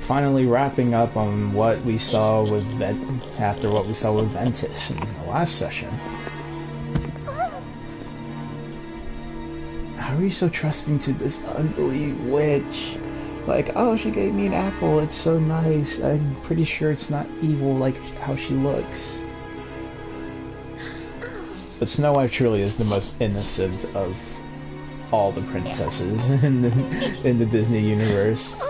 finally wrapping up on what we saw with after what we saw with Ventus in the last session. How are you so trusting to this ugly witch? Like, oh, she gave me an apple, it's so nice. I'm pretty sure it's not evil like how she looks. But Snow White truly is the most innocent of all the princesses in the Disney universe.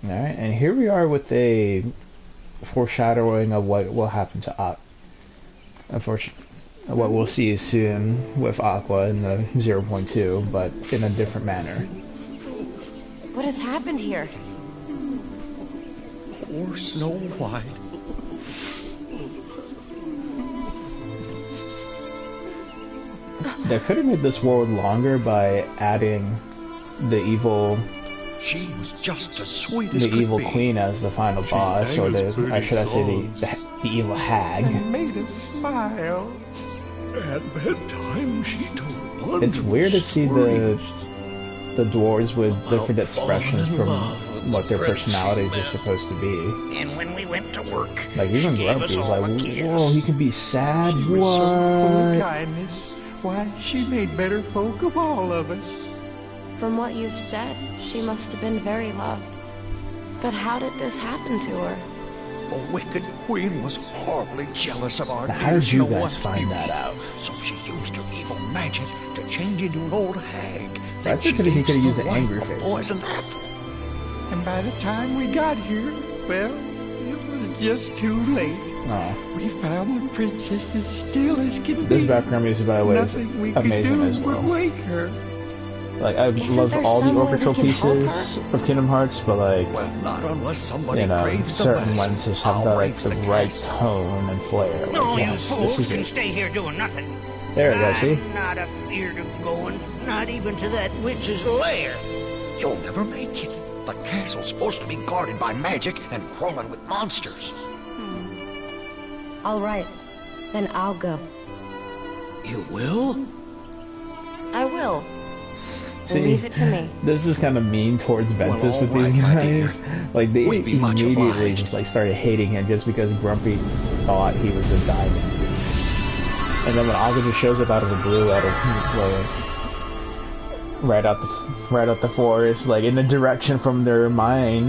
Alright, and here we are with a foreshadowing of what will happen to Aqua. Unfortunately, what we'll see soon with Aqua in the 0.2, but in a different manner. What has happened here? Poor Snow White. They could have made this world longer by adding the evil... She was just as sweet as the evil could be. queen as the final boss, or the, or should I say the evil hag. And made us smile. At bedtime, she told It's weird to see the dwarves with different expressions from what their personalities are supposed to be. And when we went to work, Like even she gave us Grumpy's all like, a kiss. whoa, he can be sad. She was so full of What? kindness. Why, she made better folk of all of us. From what you've said, she must have been very loved. But how did this happen to her? The wicked queen was horribly jealous of our Now, how dear did you Snow guys White's find beauty. that out? So she used her evil magic to change into an old hag. I Then think she that he gave could have used Snow the White angry a face. poison apple. And by the time we got here, well, it was just too late. Oh. We found the princess as still as can be. This background music, by the way, is Nothing we could amazing do as would well. wake her. Like, I Isn't love there all the some way we orchestral can help pieces of Kingdom Hearts, but like, Well, not unless somebody you know, craves the certain medicine. ones just have I'll the, raise the right castle. tone and flair. No, Like, you yes, this fools is can it. stay here doing nothing. There we go, see? I'm not afeard of going, not even to that witch's lair. You'll never make it. The castle's supposed to be guarded by magic and crawling with monsters. All right, then I'll go. You will? I will. See, Leave it to me. This is kind of mean towards Ventus with these alright, my guys. Like, they We'd be much immediately obliged. just like started hating him just because Grumpy thought he was a diamond thief. And then when Aqua just shows up out of the blue, out of like, right out the forest, like in the direction from their mine.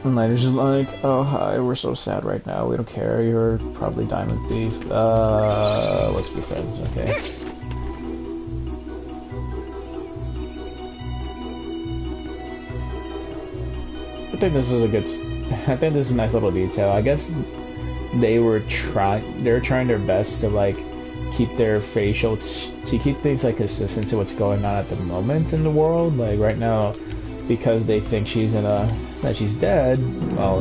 And like, it's just like, oh hi, we're so sad right now. We don't care. You're probably diamond thief. Let's be friends, okay? I think this is a good. I think this is a nice little detail. I guess they're trying their best to like keep their facial to keep things like consistent to what's going on at the moment in the world. Like right now, because they think that she's dead. Well,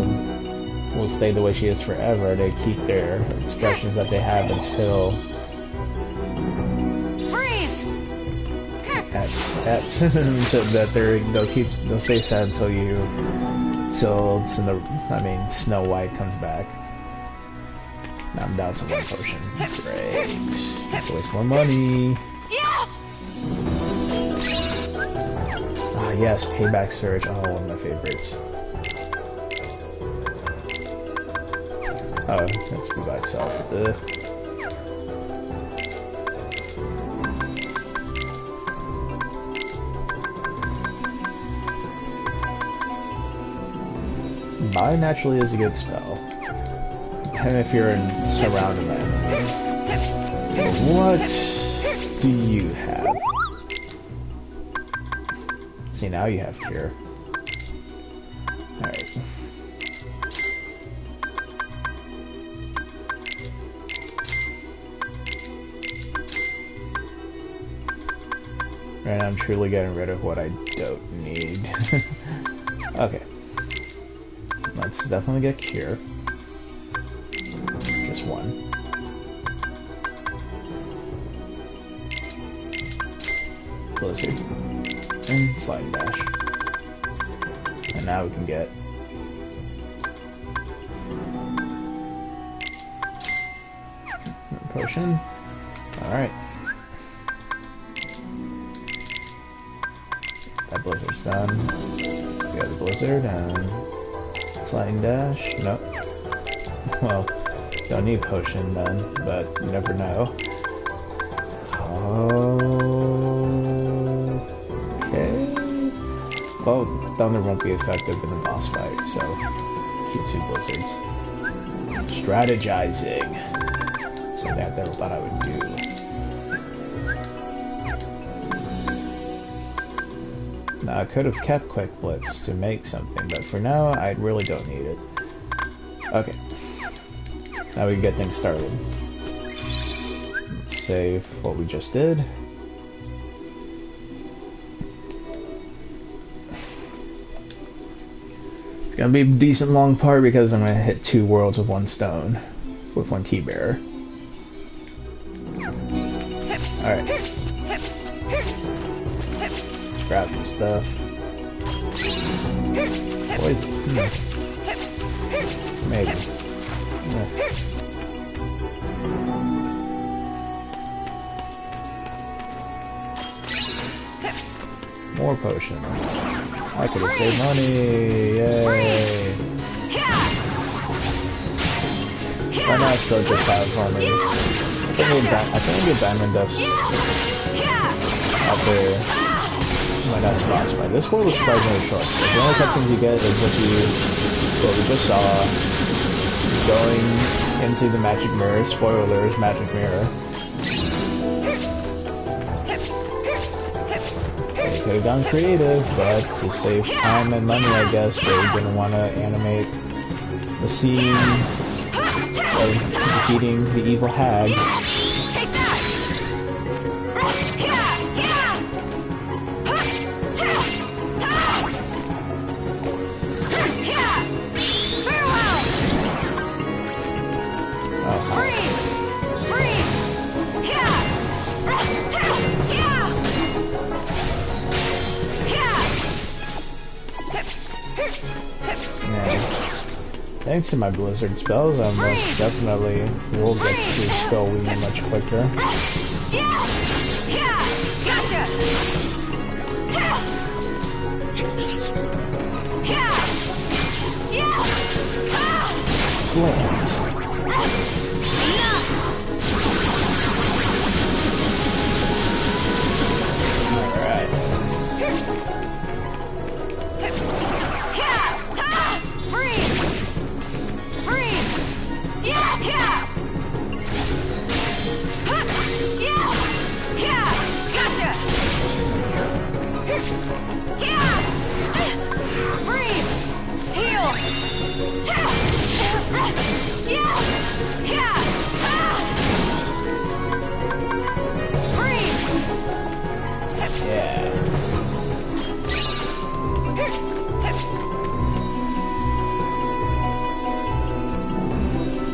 will stay the way she is forever. They keep their expressions that they have until Freeze! X so that they'll stay sad until Snow White comes back. Now I'm down to one potion. Great. Have to waste more money. Ah yes, Payback Surge. Oh, one of my favorites. Oh, that's be by itself. Ugh. Mine naturally is a good spell. And if you're surrounded by enemies. What do you have? See, now you have Cure. Alright. Right now I'm truly getting rid of what I don't need. Okay. Let's definitely get Cure. Just one. Blizzard. And Sliding Dash. And now we can get... potion. Alright. That blizzard's done. We got the blizzard and sliding dash. Nope. Well, don't need potion then, but you never know. Okay. Well, thunder won't be effective in the boss fight, so keep 2 blizzards. Strategizing. Something I never thought I would do. Now, I could have kept Quick Blitz to make something, but for now, I really don't need it. Okay. Now we can get things started. Let's save what we just did. It's gonna be a decent long part because I'm gonna hit 2 worlds with 1 stone. With 1 key bearer. Alright. Let's grab some stuff. Poison. Maybe. Yeah. More potion. I could have saved money. Yay. Right now I still just have armor. I think I get diamond dust after my next boss fight. This world is surprisingly short. The only cutscenes you get is what we just saw, going into the magic mirror. Spoilers, magic mirror. Could have gone creative, but to save time and money, I guess they didn't want to animate the scene of defeating the evil hag. Thanks to my blizzard spells, I most definitely will get to Skull Wing much quicker. Flames.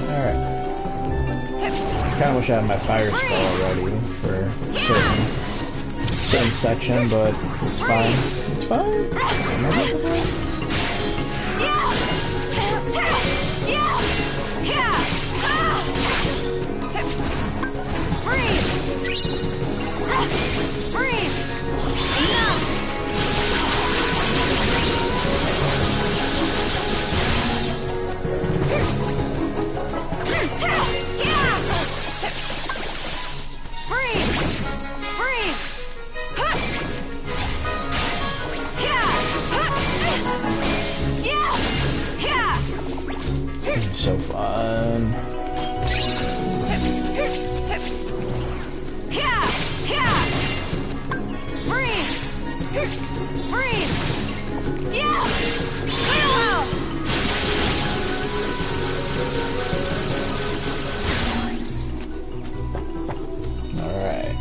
Alright. I wish I had my fire spell already for certain section, but it's fine. It's fine. Am I right with that? So fun. Alright.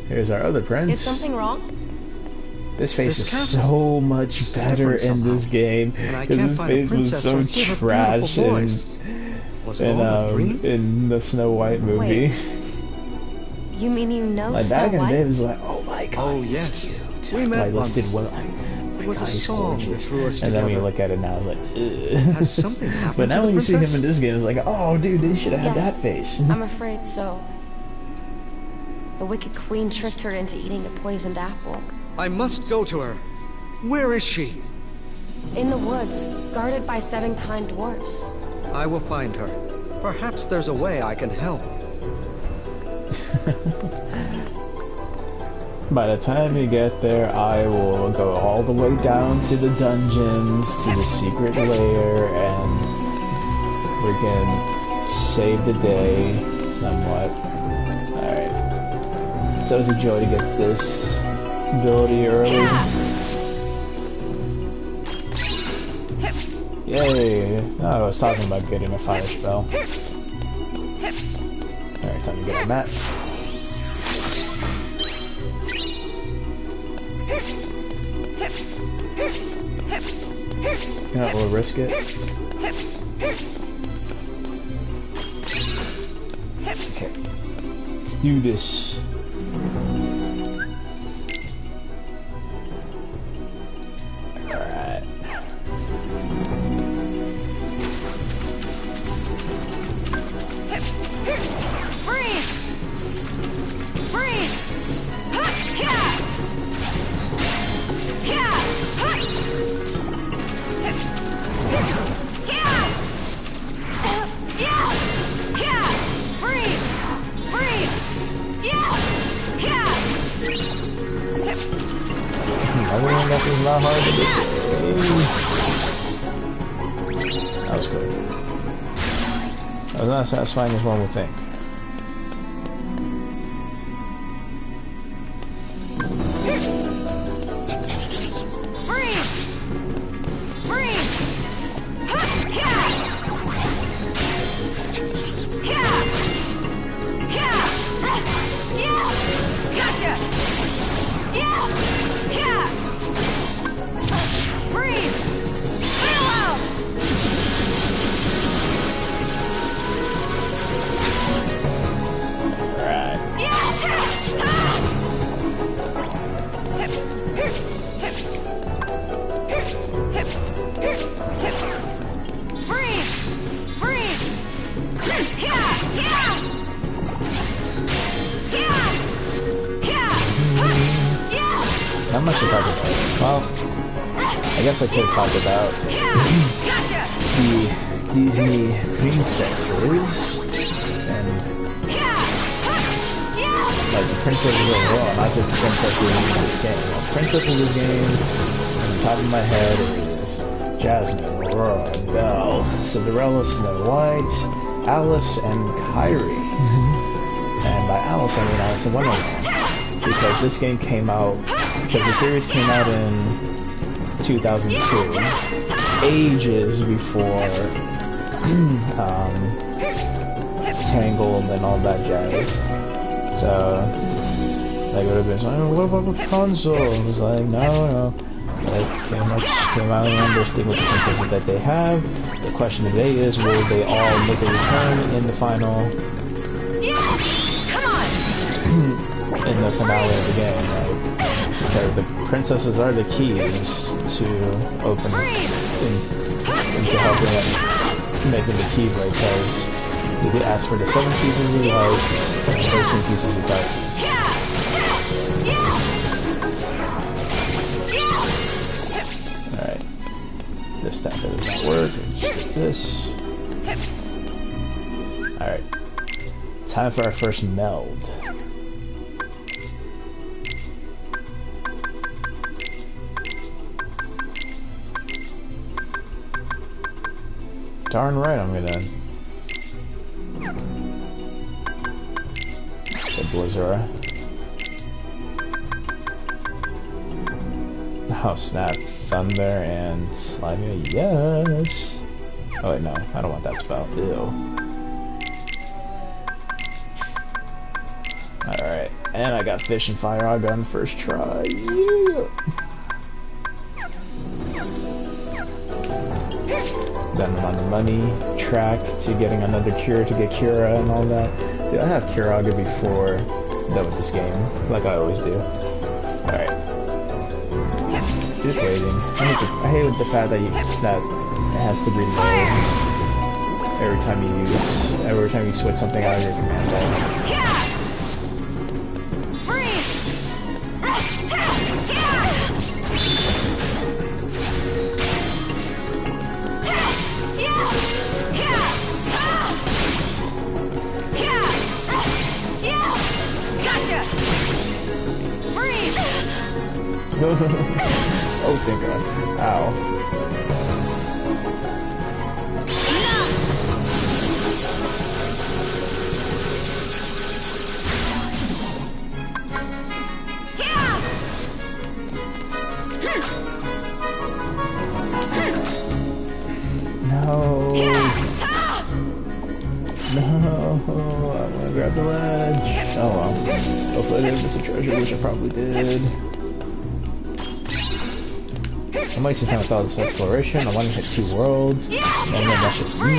Here's our other prince. Is something wrong? This face is so much better in this game because his face was so trash in the Snow White movie. Wait. You mean you know Like Snow back in the White? day, it was like, oh my god, Oh, he's yes. cute. We met Like, once. listed well. was a God, he's song that gorgeous. drew us And then when you together. look at it now, it's like, ugh. Has something happened But to now the when you see him princess? in this game, it's like, oh, dude, they should have had Yes. that face. I'm afraid so. The Wicked Queen tricked her into eating a poisoned apple. I must go to her. Where is she? In the woods, guarded by 7 kind dwarfs. I will find her. Perhaps there's a way I can help. By the time you get there, I will go all the way down to the dungeons, to the secret lair, and freaking save the day somewhat. Alright. So it was a joy to get this ability early. Yay! No, I was talking about getting a fire spell. Alright, time to get on that. You know, we'll risk it. Okay. Let's do this. Alright. Freeze! Freeze! Yeah! Yeah! Yeah! Yeah! Freeze! Freeze! Yeah! Yeah! Everyone got this not hard to do. That was good. That was not as satisfying as one would think. Freeze! Freeze! Yeah! Yeah! Yeah! Yeah! Gotcha! Yeah! Yeah! Freeze! Farewell! Alright. Yeah! Freeze! Freeze! Yeah! Yeah! Yeah! Yeah! Yeah! Not much to talk about. Well, I guess I could have talked about Gotcha! the Disney princesses and like the princesses overall, not just the princesses in this game. Well, princesses in this game, on the top of my head, is Jasmine, Aurora, Belle, Cinderella, Snow White, Alice, and Kyrie. And by Alice, I mean Alice in Wonderland. Because this game came out, because the series came out in 2002, ages before Tangled and all that jazz. So, like, it would have been like, oh, what about Rapunzel? It was like, no. Like, came out and they're sticking with the princesses that they have. The question today is, will they all make a return in the final, in the finale of the game, like, because the princesses are the keys to opening, into helping making the keyblade, because you could ask for the 7 pieces of light and 13 pieces of darkness. Alright. This time that does not work. Just this. Alright. Time for our first meld. Darn right I'm gonna... the Blizzard. Oh snap. Thunder and Slimy. Yes! Oh wait, no. I don't want that spell. Ew. Alright. And I got Fish and Fire Aga on first try. Yeah! Then I'm on the money track to getting another cure to get Cura and all that. Dude, I have Curaga before done with this game, like I always do. Alright. Just waiting. I hate the fact that that it has to reload every time you switch something out of your command line. Oh, thank God. Ow. No. No. I want to grab the ledge. Oh well. Hopefully I didn't miss a treasure, which I probably did. I'm wasting time with all this exploration. I want to hit 2 worlds, and then that's just me.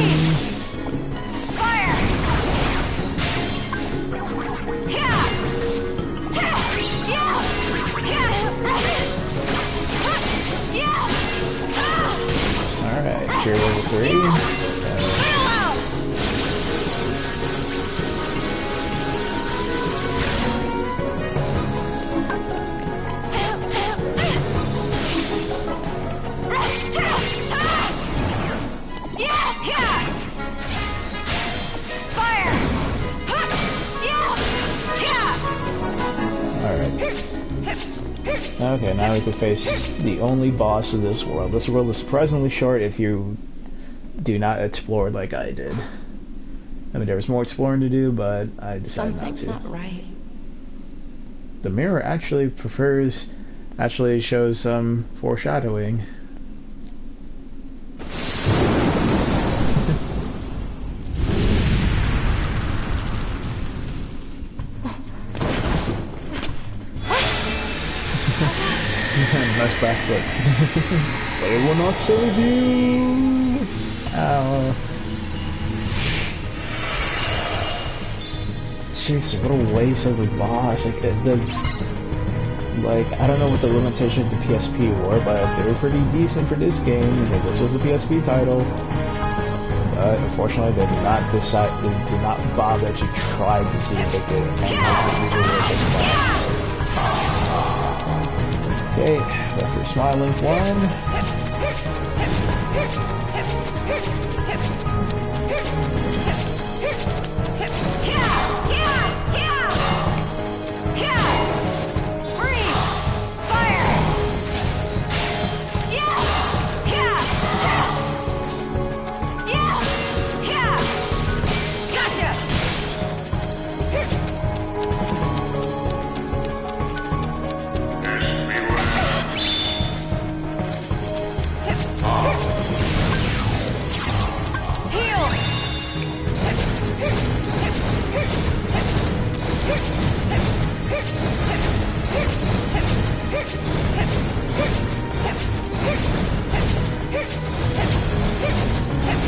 Alright, tier level 3. Okay, now we can face the only boss of this world. This world is surprisingly short if you do not explore like I did. I mean, there was more exploring to do, but I decided not to. Something's not right. The mirror actually shows some foreshadowing. Nice backflip. They will not save you! Ow. Jeez, what a waste of the boss. Like, I don't know what the limitations of the PSP were, but they were pretty decent for this game, because this was a PSP title. But unfortunately, they did not bother to try to see if they could enhance the boss. Okay, back for Smiling one.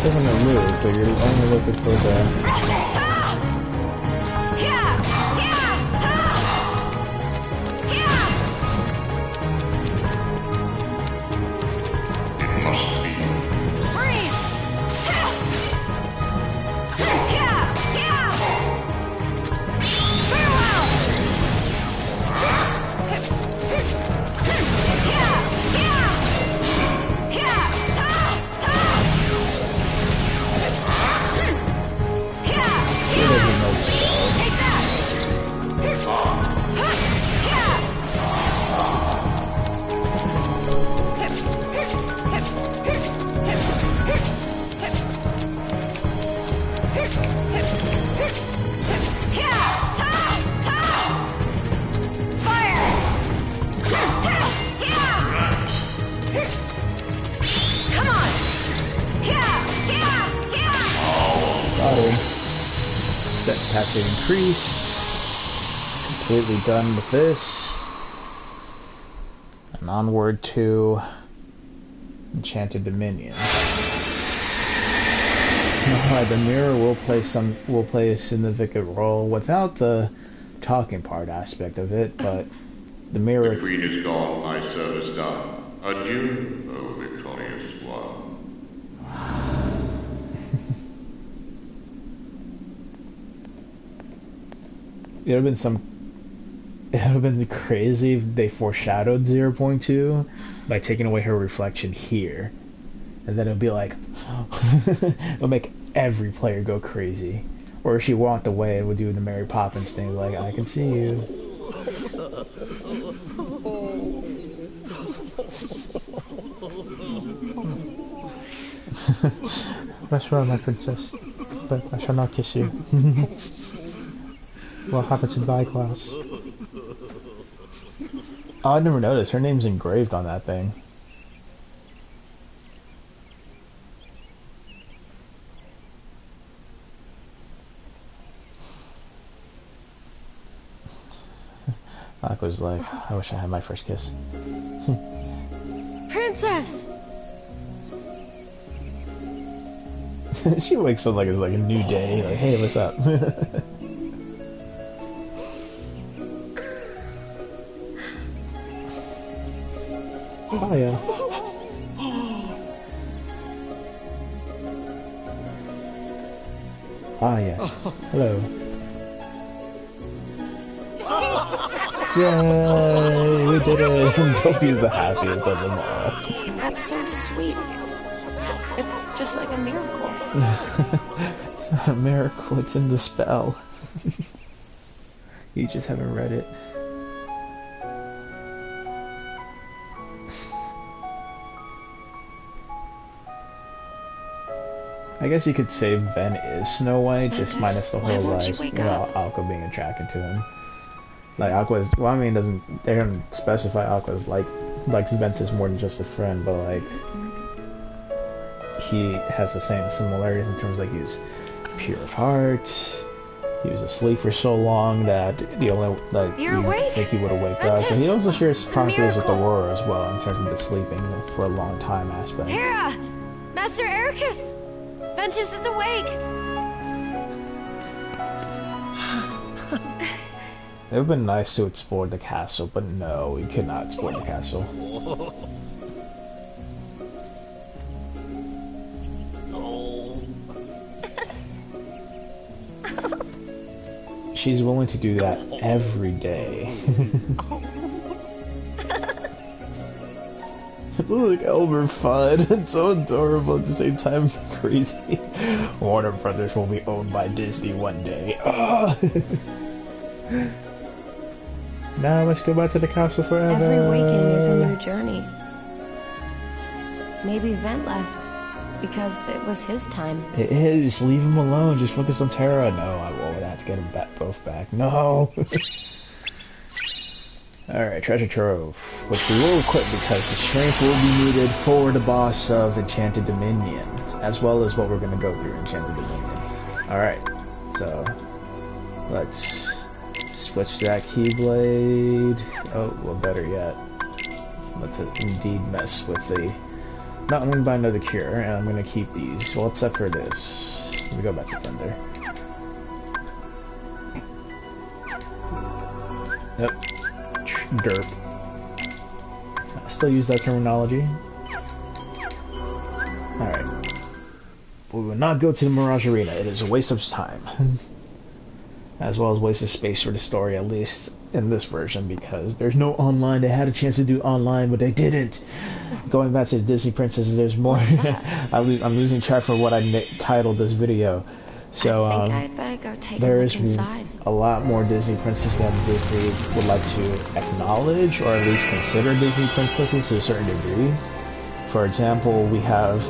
Still gonna move, but you're only looking for the... Set capacity increased. Completely done with this. And onward to Enchanted Dominion. The mirror will play a significant role without the talking part aspect of it, but the mirror. The Queen is gone, my service done. Adieu, O victorious one. It would have been crazy if they foreshadowed 0.2 by taking away her reflection here. And then it'll be like, it'll make every player go crazy. Or if she walked away, it would do the Mary Poppins thing, like, I can see you. What's wrong, my princess? But I shall not kiss you. What happened to the class? Oh, I never noticed. Her name's engraved on that thing. Aqua's like, I wish I had my first kiss. Princess! She wakes up like it's like a new day. Like, hey, what's up? Oh yeah. Ah yes. Hello. Yay! We did it! Dopey's the happiest of them all. That's so sweet. It's just like a miracle. It's not a miracle, it's in the spell. You just haven't read it. I guess you could say Ven is Snow White, just minus the whole, like, Aqua being attracted to him. Like, Aqua's, well, I mean, they don't specify Aqua's, likes Ventus more than just a friend, but, like, he has the same similarities in terms, like, he's pure of heart, he was asleep for so long that you think he would have waked up. So he also shares properties with Aurora as well, in terms of the sleeping for a long time aspect. Terra! Master Ericus! Ventus is awake! It would have been nice to explore the castle, but no, we could not explore the castle. She's willing to do that every day. Look, Elmer Fudd. It's so adorable at the same time crazy. Warner Brothers will be owned by Disney one day. Now let's go back to the castle forever. Every waking is a new journey. Maybe Vent left because it was his time. It is. Leave him alone. Just focus on Terra. No, I will have to get them both back. No. Alright, Treasure Trove, which we will equip because the strength will be needed for the boss of Enchanted Dominion, as well as what we're going to go through Enchanted Dominion. Alright, so let's switch to that Keyblade. Oh, well, better yet, let's indeed mess with the not one by another cure, and I'm going to keep these, well, except for this. Let me go back to Thunder. Yep. Derp. I still use that terminology. Alright. We will not go to the Mirage Arena. It is a waste of time. As well as waste of space for the story, at least in this version, because there's no online. They had a chance to do online, but they didn't. Going back to the Disney Princesses, there's more. I'm losing track for what I titled this video. So I think I'd better go take there a is look inside. a lot more Disney princesses that Disney would like to acknowledge, or at least consider Disney princesses to a certain degree. For example, we have,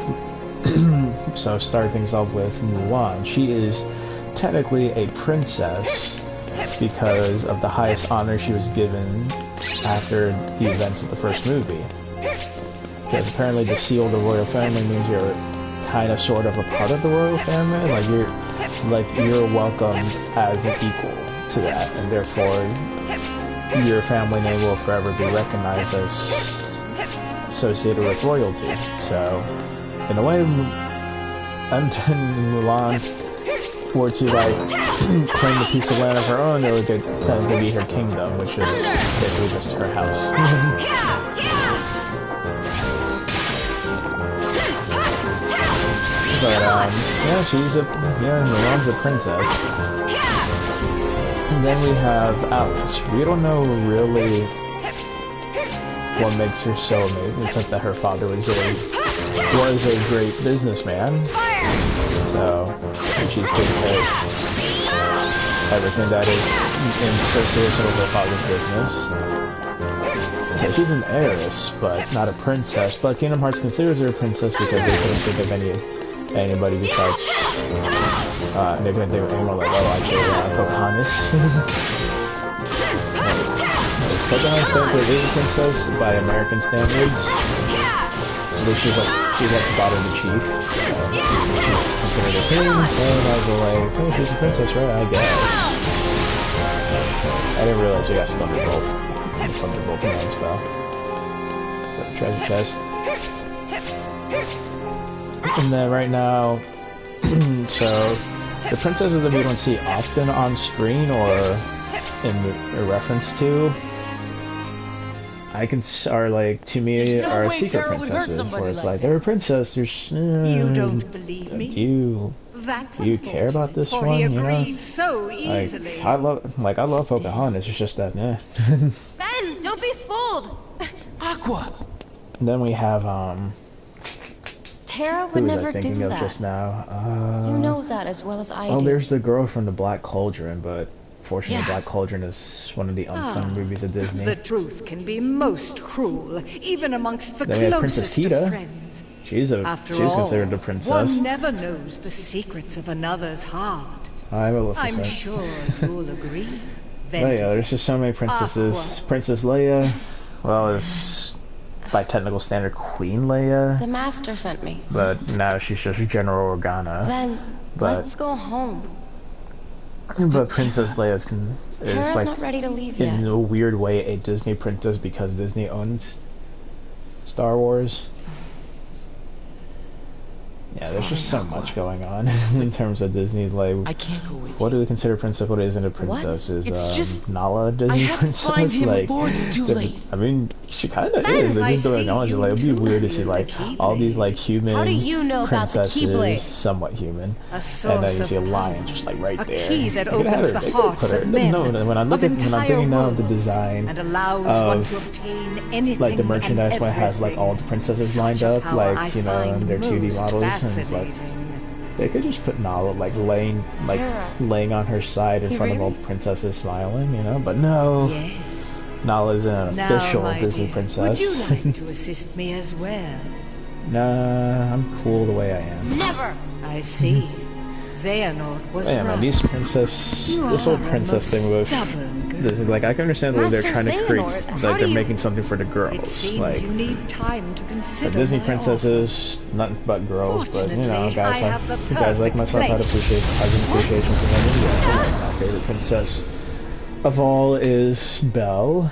so start things off with Mulan. She is technically a princess because of the highest honor she was given after the events of the first movie. Because apparently the seal of the royal family means you're kind of sort of a part of the royal family, like you're welcomed as an equal to that, and therefore your family name will forever be recognized as associated with royalty. So in a way, Mulan were to like claim a piece of land of her own, it would technically be her kingdom, which is basically just her house. But yeah, she's a Mulan's a princess. And then we have Alice. We don't know really what makes her so amazing, except that her father was a great businessman. So, and she's taking care of everything that is associated with her father's business. So she's an heiress, but not a princess. But Kingdom Hearts considers her a princess because they couldn't think of anybody besides. They couldn't think of anyone like, oh, I'd say Pocahontas. Pocahontas technically is a princess by American standards. But she's like the daughter of the chief. She's considered a king, so I was like, oh, she's a princess, right? I guess. I didn't realize we got Thunderbolt. Thunderbolt command spell. So, treasure chest. And then right now, so the princesses that we don't see often on screen or in reference to, are like, to me, are secret princesses, where it's like, they're a princess, there's... You don't believe me? Do you care about this one, you know? So easily. Like, I love Pocahontas, it's just that, eh. Ben, don't be fooled! Aqua! And then we have, Tara who would was I never thinking do of that. just now? You know that as well as I do. Oh, there's the girl from the Black Cauldron, but fortunately, Yeah. Black Cauldron is one of the unsung movies of Disney. The truth can be most cruel, even amongst the Then we have Princess closest Kita. of friends. She's After considered a all, princess. one never knows the secrets of another's heart. I will I'm sure you'll agree. Oh yeah, there's just so many princesses. Aqua. Princess Leia, well, is by technical standard Queen Leia, The master sent me. but now she's just General Organa. Ben, But- let's go home. But Princess Leia is Tara's like, not ready to leave in yet. a weird way, a Disney princess because Disney owns Star Wars. Yeah, there's just so much going on in terms of Disney. Like, I can't go with what you. do we consider princess? What isn't a princess? Is It's just- Nala a I Disney have to princess? find him Like, before it's too late. I mean, she kind of is. They I just don't see acknowledge it. you Like, it'd be too weird to value see the like all these like human How do you know about the princesses, Keyblade? somewhat human, A and source then you of see a lion power. just like right A there. key that They could have opens her- the they could hearts put her- of men, No, when I'm of looking, when I'm entire thinking now of the worlds, design and allows one to of obtain anything like the merchandise and when it has like all the princesses lined Such a up, power like I you know, find and their 2D most models, and it's like fascinating. they could just put Nala like laying on her side in You front of all really? the princesses smiling, you know. But no, Yes. Nala isn't an Now, official my Disney dear, princess. would you like to assist me as well? Nah, I'm cool the way I am. Never! I see. Xehanort was Yeah, man, right. these princess, You this whole are a princess most thing with stubborn girl. this is like I can understand the way they're Master trying to create, Xehanort, how like do they're you- making something for the It girls, seems like. you need time to The consider Disney my princesses, nothing but girls, but you know, Fortunately, guys I like have the guys like perfect myself had an appreciation for women. Yeah, my favorite princess of all is Belle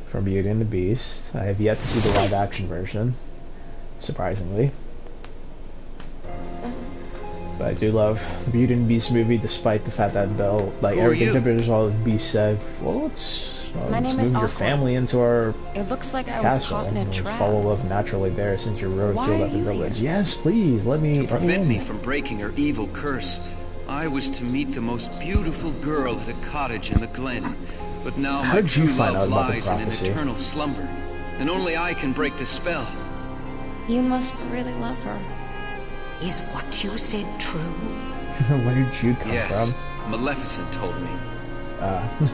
from Beauty and the Beast. I have yet to see the live action version, surprisingly. But I do love the Beauty and the Beast movie, despite the fact that Belle, like Who are everything you? that Beast said, well, let's My name is move your Aqua. family into our It looks like I was castle caught in a and trap. follow love naturally there since your road Why killed are at the you village. here? Yes, please, let me Prevent me in. from breaking her evil curse. I was to meet the most beautiful girl at a cottage in the glen. But now How my did you true find love out about the lies in an prophecy? eternal slumber. And only I can break the spell. You must really love her. Is what you said true? Where did you come Yes, from? Maleficent told me.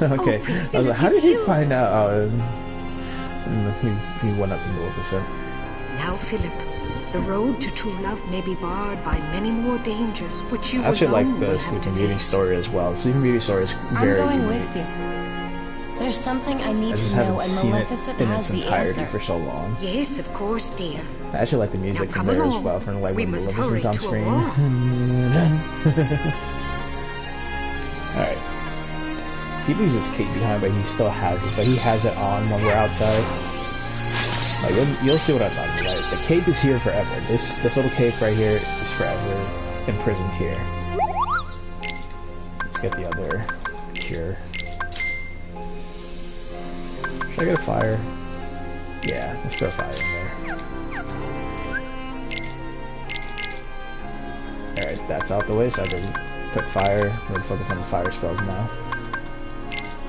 Okay. Prince I was like, Philip, how it's did he you. find out? Oh, he went up to Maleficent. Now, Philip, the road to true love may be barred by many more dangers, which you I actually alone like will the have to Sleeping Beauty face. story as well. Sleeping Beauty story is very I'm going unique. with you. There's something I I need just to know, haven't and seen it Maleficent in has its the entirety answer. for so long. Yes, of course, dear. I actually like the music Now from come there as along. well, from like We when must Maleficent's hurry on to screen. Alright. He leaves his cape behind, but he still has it. But he has it on when we're outside. Like, you'll see what I'm talking about. The cape is here forever. This little cape right here is forever imprisoned here. Let's get the other cure. Should I get a fire? Yeah, let's throw fire in there. that's out the way, so I can put fire. I'm gonna focus on the fire spells now.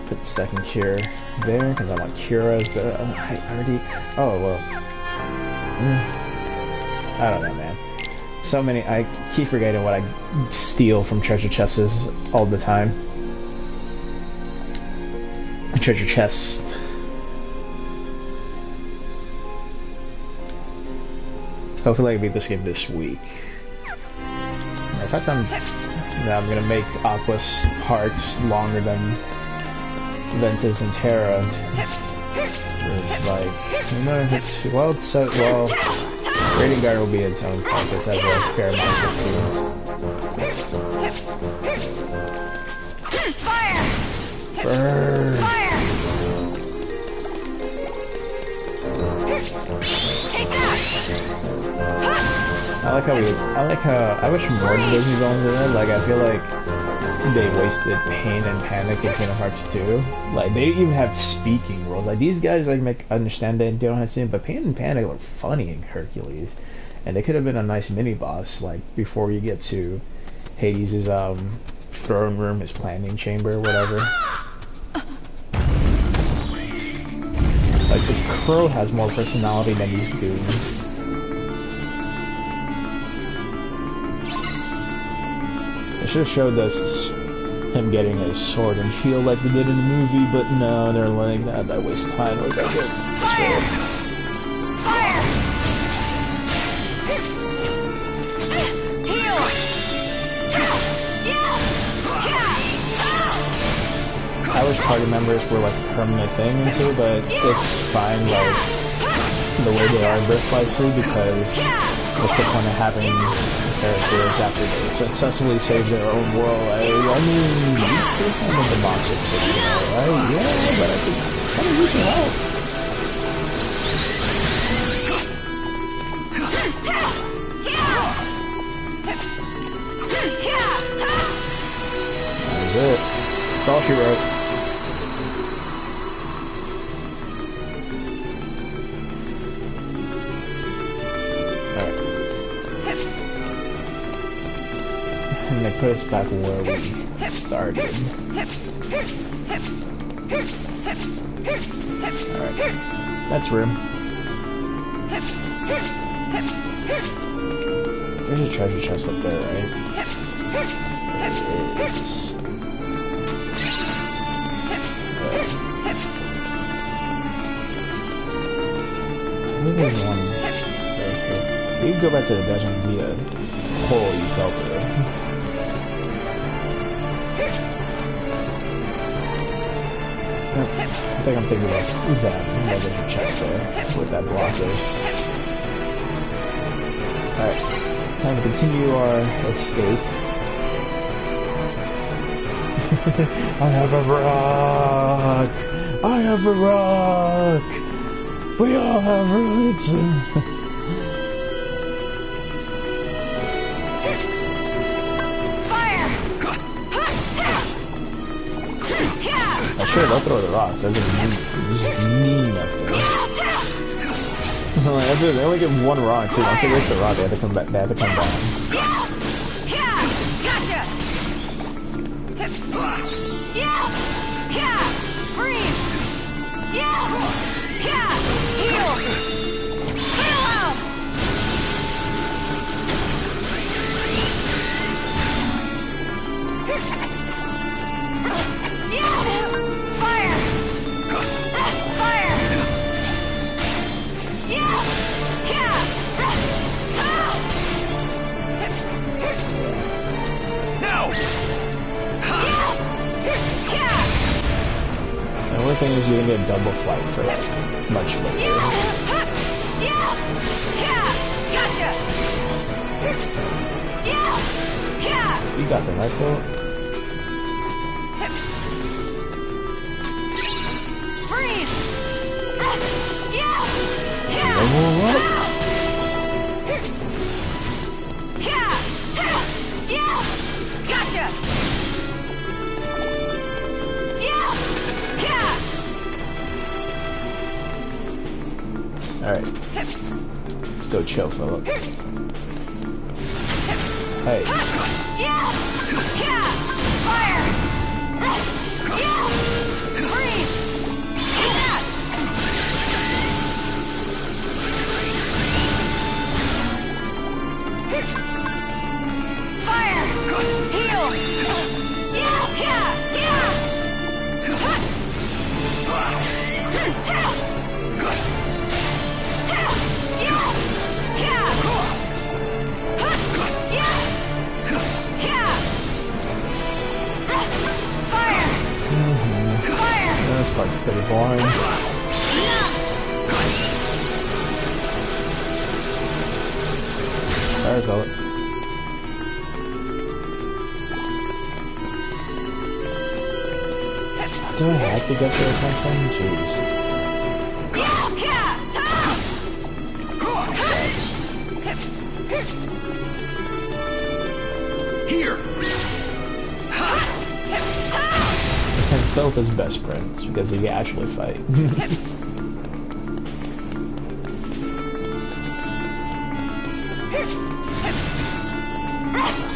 Put the second cure there, because I want curas, but I already... Oh, well. I don't know, man. So many... I keep forgetting what I steal from treasure chests all the time. Treasure chest. Hopefully I can beat this game this week. In fact, I'm gonna make Aqua's parts longer than Ventus and Terra. It's like, you know, well, Rating Guard will be its own process as a fair amount of cutscenes. Fire! Burn! Fire! Take that! I wish more Disney Bones in it. Like, I feel like they wasted Pain and Panic in Kingdom Hearts 2. Like, they even have speaking roles. Like, these guys, like, understand that they don't have to, but Pain and Panic look funny in Hercules. And they could have been a nice mini-boss, like, before you get to Hades' throne room, his planning chamber, whatever. Like, the Crow has more personality than these goons. They should have showed us him getting his sword and shield like they did in the movie, but no, they're like, that waste time. Like, okay, Fire! Fire! Heal! I wish party members were like a permanent thing into it, but it's fine, like, the way they are in Birthright 2, because what's the point of having characters after they successfully save their own world? I mean, you still kind of the monster position, right? Yeah, but I think kind of use your help. That was it. That's all she wrote. And they put us back where we started. Alright. That's room. There's a treasure chest up there, right? There it is. I think there's one right here. You can go back to the dungeon and see a hole you fell through. I think I'm thinking about that. There's a chest there, where that block is. Alright, time to continue our escape. I have a rock! I have a rock! We all have roots! Sure, they'll throw the rocks. They're just mean up there. That's it. They only get one rock too. Once they waste the rock, they have to come back. They have to come down. Gotcha. Freeze. Heal. Heal out. Fire! Fire! No! The only thing is you can get double flight for like much later. Gotcha! You got the right though. Freeze! What? Gotcha! Alright. Let's go chill, Philip. Hey. Yeah! Yeah! Fire! Yeah! Freeze! Eat that! Fire! Heal! Yeah! Yeah! Yeah! Tell! Tell! Yeah! Yeah! Yeah! Yeah! Fire! Fire! This part's pretty boring. There we go. Do I have to get their attention? Jeez. Here! And so his best friends, because they actually fight.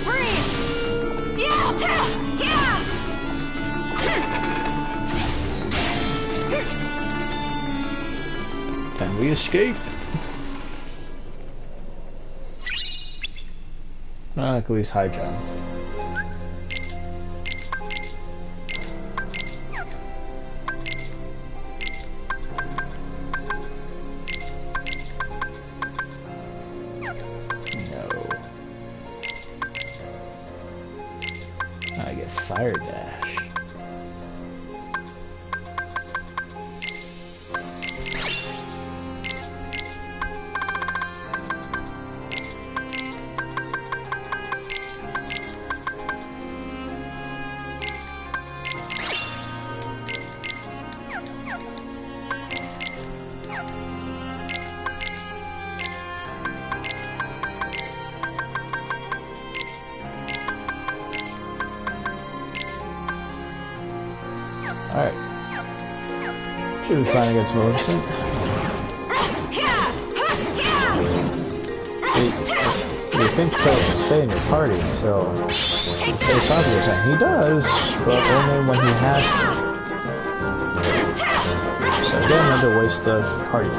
Freeze! Yeah! Yeah! And we escape. At least Hydra. No. I get Fire Dash. Alright. Should be fine against Maleficent. See, you think Phil will stay in your party until you face off with him. He does, but only when he has to. So again, another waste of party.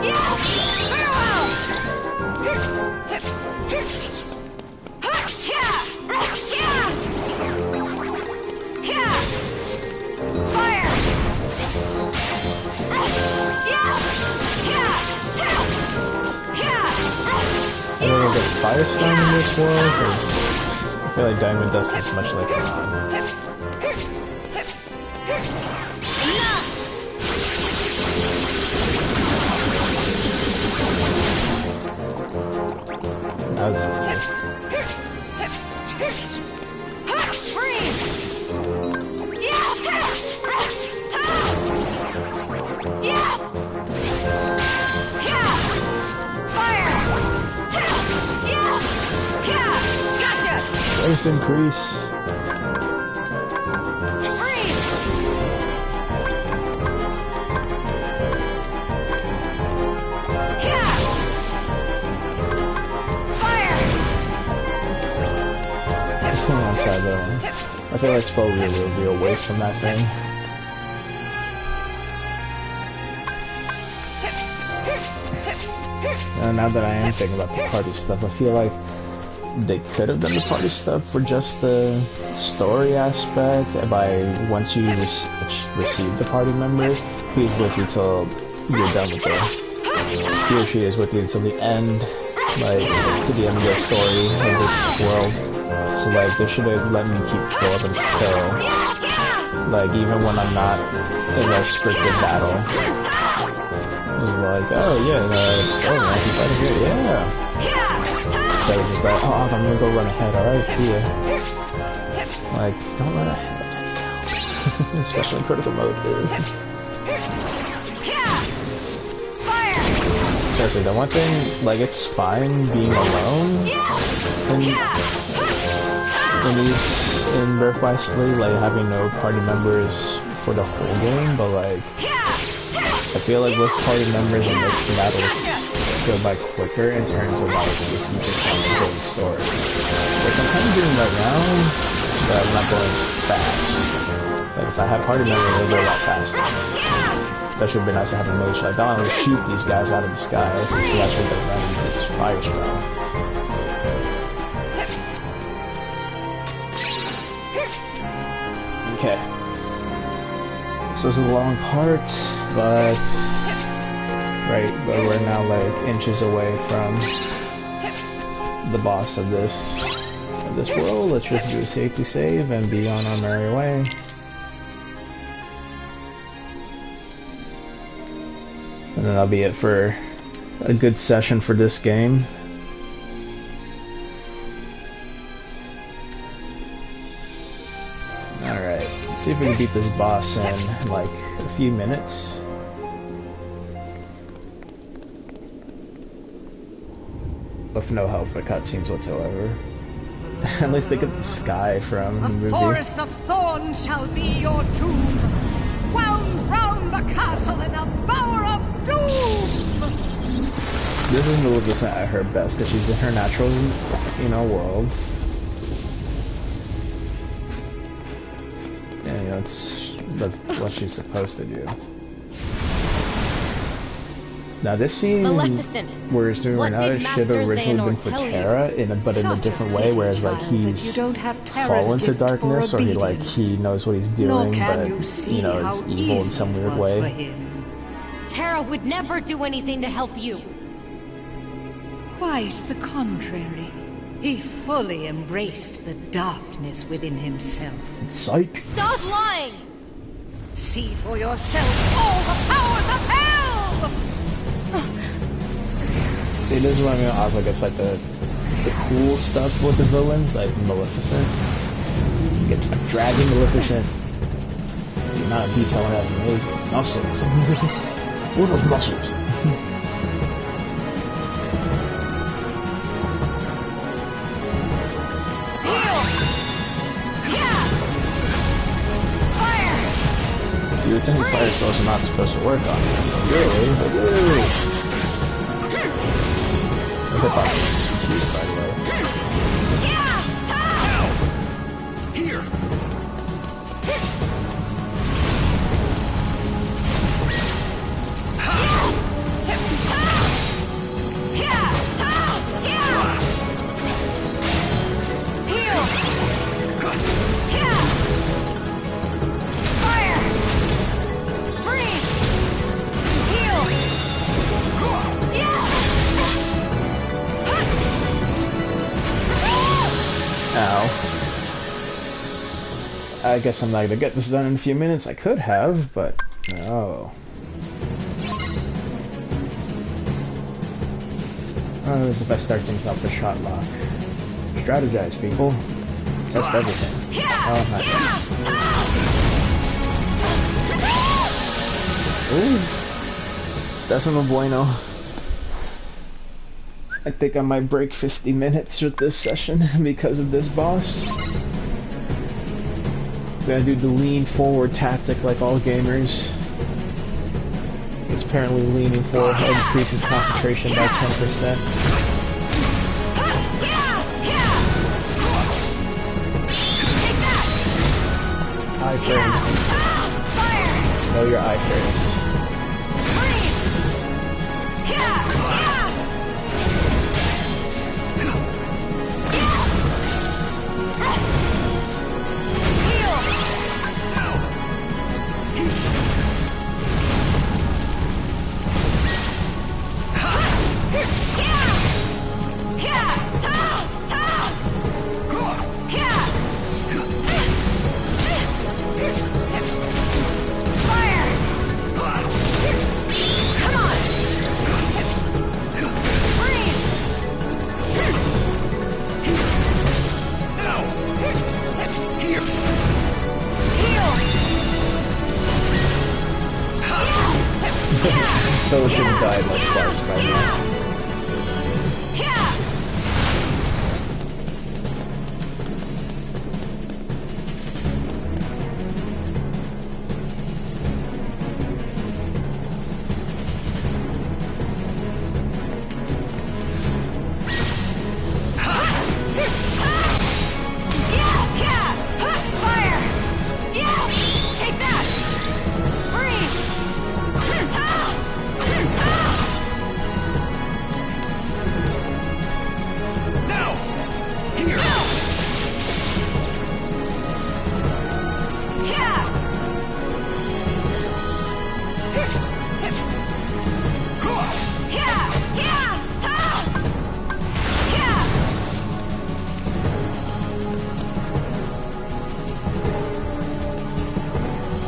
I don't get Firestone in this world, because I feel like Diamond Dust is much like Ron. That was easy. Freeze! Yeah! Yeah! Yeah! Fire! Yeah! Yeah! Gotcha! Strength increase. Freeze! Yeah! Fire! I'm sorry, though. I feel like Spoggy will be a waste on that thing. Now that I am thinking about the party stuff, I feel like they could have done the party stuff for just the story aspect. By once you receive the party member, he's with you till you're done with it. He or she is with you until the end, like to the end of the story of this world. So like they should have let me keep Philip until, like, even when I'm not in a scripted battle. It's like, oh yeah, oh, I can fight here, yeah. Instead of just like, oh, I'm gonna go run ahead, alright, see ya. Like, don't run ahead. Especially in critical mode, dude. Seriously, the one thing, like, it's fine being alone in Birth by Sleep, like, having no party members for the whole game, but like, I feel like with party members it makes the battles go by quicker in terms of like if you just want to enjoy the story. But sometimes you're right now, but I'm not going fast. Like if I have party members, they go a lot faster. That would be nice to have a mage. Like, I don't want to shoot these guys out of the sky. This is actually the run this fire spell. Okay. This was a long part, but we're now like inches away from the boss of this world. Let's just do a safety save and be on our merry way. And then that'll be it for a good session for this game. Alright, let's see if we can beat this boss in like a few minutes. With no help for cutscenes whatsoever. At least they get the sky from the movie. A forest of thorns shall be your tomb, wound round the castle in a bower of doom. This is Maleficent at her best because she's in her natural, world. And it's what she's supposed to do. Now this scene where he's doing right now should have originally been for Terra, but in a different way, whereas like he's fallen to darkness, or he knows what he's doing, but he's evil in some weird way. Terra would never do anything to help you. Quite the contrary. He fully embraced the darkness within himself. Psych! Stop lying! See for yourself all the powers of hell! See, this is what I mean. I guess like the cool stuff with the villains, like Maleficent. You get like dragging Maleficent. The amount of detail in that is amazing. Muscles. What are those muscles? You would think fire spells are not supposed to work on me. Really? The hitbox is huge, by the way. Here! I guess I'm not gonna get this done in a few minutes. I could have, but no. Oh, this is if I start things off the shot lock. Strategize, people. Test everything. Oh, not yet. Ooh. That's no bueno. I think I might break 50 minutes with this session because of this boss. Gotta do the lean forward tactic like all gamers. It's apparently leaning forward increases concentration by 10%. Eye frames. Know your eye frames. Still should have died like twice by now.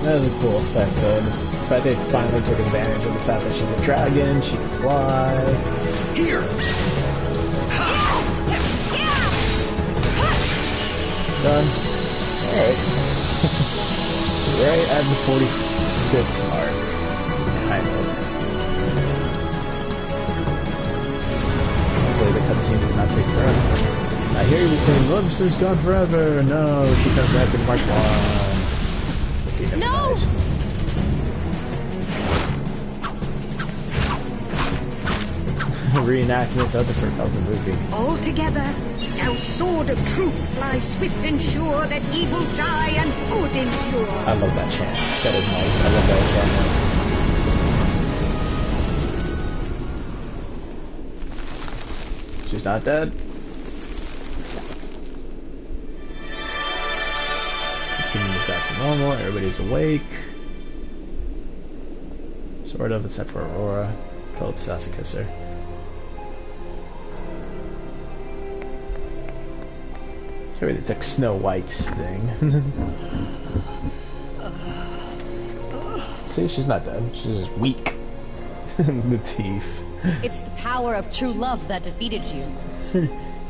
That was a cool effect, though. The fact they finally took advantage of the fact that she's a dragon, she can fly. Here! Done. Alright. Right at the 46 mark. Kind of. Hopefully the cutscenes does not take forever. I hear you claim love is gone forever. No, she comes back in Mark 1. Okay, no! Nice. Reenactment of the movie. All together, now sword of truth fly swift and sure, that evil die and good endure. I love that chant. That is nice. I love that chant. She's not dead. The kingdom is back to normal. Everybody's awake. Sort of, except for Aurora. Philip has to kiss her. It's like Snow White's thing. See, she's not dead. She's just weak. The teeth. It's the power of true love that defeated you.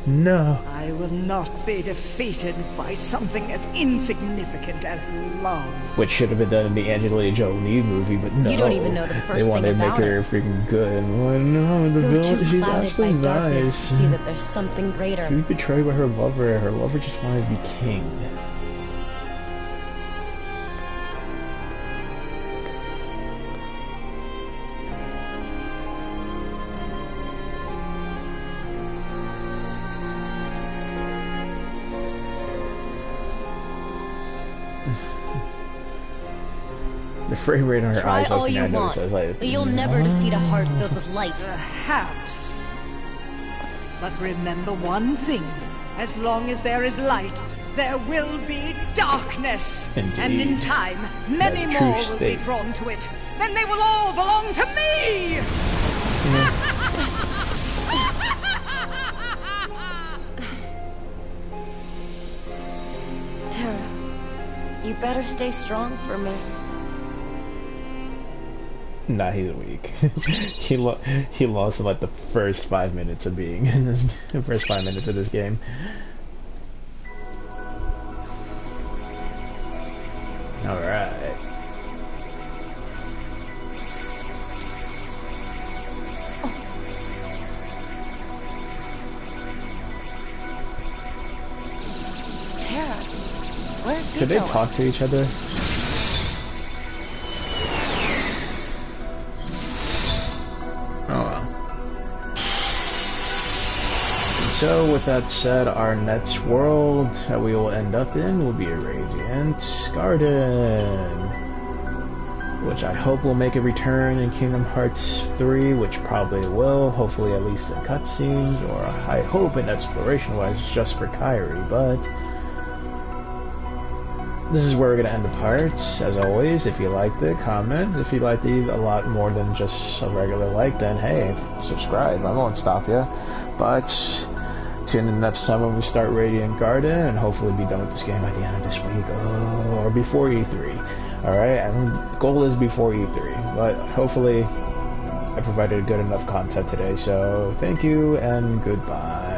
No. I will not be defeated by something as insignificant as love. Which should have been done in the Angelina Jolie movie, but no. You don't even know the first they wanted thing to make about her freaking good. Well, no, the You're villain, too she's clouded actually by darkness nice. to see that there's something greater. She was betrayed by her lover. Her lover just wanted to be king. The frame rate on her Try eyes all looking you at her want, says like, but you'll never defeat a heart filled with light. Perhaps. But remember one thing. As long as there is light, there will be darkness. Indeed. And in time, many That true more will state. be drawn to it. Then they will all belong to me! Tara, you better stay strong for me. Nah, he's weak. he lost in like the first 5 minutes of being in this. The first 5 minutes of this game. All right. Tara, where's he Could they going? talk to each other? Oh well. And so, with that said, our next world that we will end up in will be a Radiant Garden, which I hope will make a return in Kingdom Hearts 3, which probably will, hopefully at least in cutscenes, or I hope in exploration-wise just for Kairi, but this is where we're going to end the part. As always, if you liked it, comment. If you liked it a lot more than just a regular like, then hey, subscribe. I won't stop you. But tune in next time when we start Radiant Garden, and hopefully be done with this game by the end of this week, or before E3. Alright, and the goal is before E3, but hopefully I provided good enough content today, so thank you and goodbye.